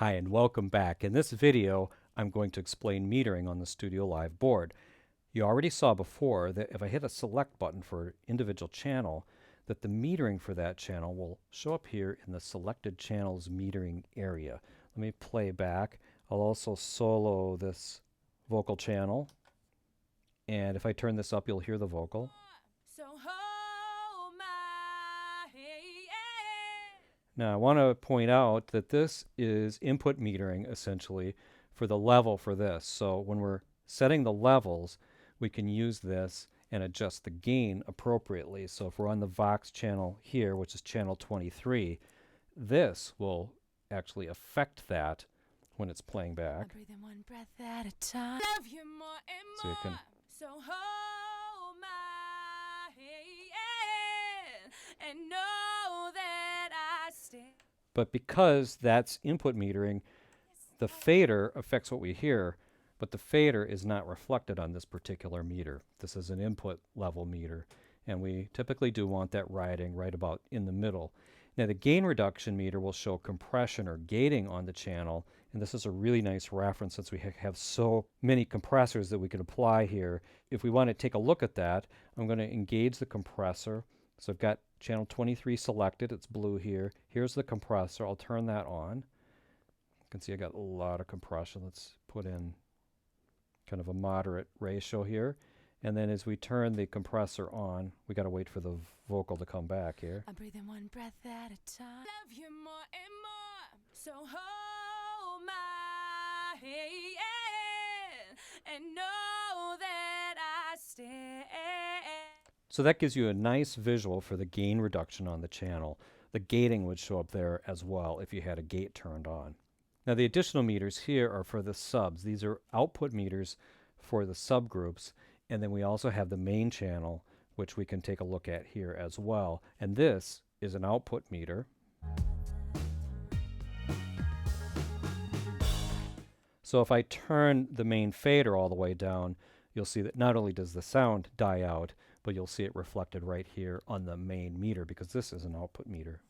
Hi and welcome back. In this video, I'm going to explain metering on the StudioLive board. You already saw before that if I hit a select button for an individual channel, that the metering for that channel will show up here in the selected channels metering area. Let me play back. I'll also solo this vocal channel. And if I turn this up, you'll hear the vocal. So hold my hand. Now I want to point out that this is input metering essentially for the level for this. So when we're setting the levels, we can use this and adjust the gain appropriately. So if we're on the Vox channel here, which is channel 23, this will actually affect that when it's playing back. I breathe in one breath at a time. Love you more and So you more. can So hold my hand and know that I stand. But because that's input metering, the fader affects what we hear, but the fader is not reflected on this particular meter. This is an input level meter, and we typically do want that riding right about in the middle. Now the gain reduction meter will show compression or gating on the channel, and this is a really nice reference since we have so many compressors that we can apply here. If we want to take a look at that, I'm going to engage the compressor. So I've got channel 23 selected, it's blue here. Here's the compressor, I'll turn that on. You can see I got a lot of compression. Let's put in kind of a moderate ratio here. And then as we turn the compressor on, we got to wait for the vocal to come back here. I breathe in one breath at a time. Love you more and more. So hold my hand and know that I stand. So that gives you a nice visual for the gain reduction on the channel. The gating would show up there as well if you had a gate turned on. Now the additional meters here are for the subs. These are output meters for the subgroups. And then we also have the main channel, which we can take a look at here as well. And this is an output meter. So if I turn the main fader all the way down, you'll see that not only does the sound die out, but you'll see it reflected right here on the main meter because this is an output meter.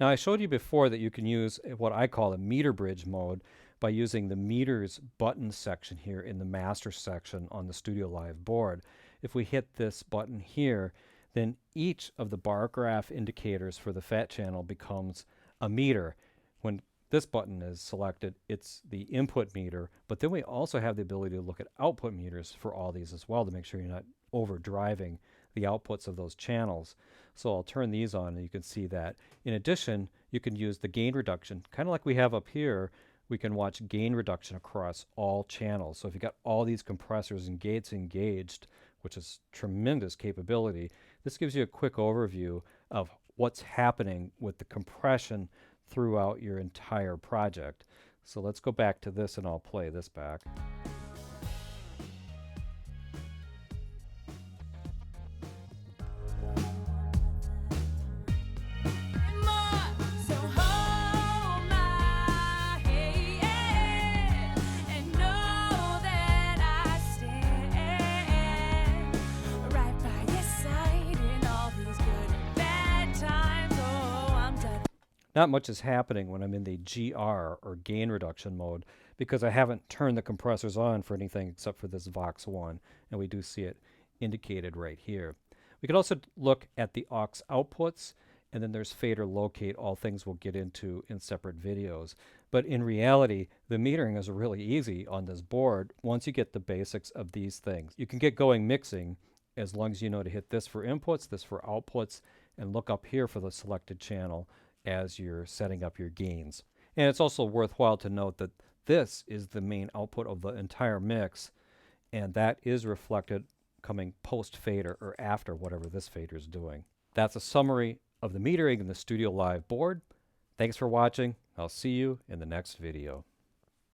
Now I showed you before that you can use what I call a meter bridge mode by using the meters button section here in the master section on the StudioLive board. If we hit this button here, then each of the bar graph indicators for the FET channel becomes a meter. When this button is selected, it's the input meter, but then we also have the ability to look at output meters for all these as well to make sure you're not overdriving the outputs of those channels. So I'll turn these on and you can see that. In addition, you can use the gain reduction, kind of like we have up here. We can watch gain reduction across all channels. So if you've got all these compressors and gates engaged, which is tremendous capability, this gives you a quick overview of what's happening with the compression throughout your entire project. So let's go back to this and I'll play this back. So hold my hand and know that I stand right by your side in all these good and bad times. Oh, I'm done. Not much is happening when I'm in the GR or gain reduction mode because I haven't turned the compressors on for anything except for this Vox 1, and we do see it indicated right here. We could also look at the aux outputs, and then there's fader locate, all things we'll get into in separate videos. But in reality, the metering is really easy on this board once you get the basics of these things. You can get going mixing as long as you know to hit this for inputs, this for outputs, and look up here for the selected channel as you're setting up your gains. And it's also worthwhile to note that this is the main output of the entire mix, and that is reflected coming post fader or after whatever this fader is doing. That's a summary of the metering in the StudioLive board. Thanks for watching. I'll see you in the next video.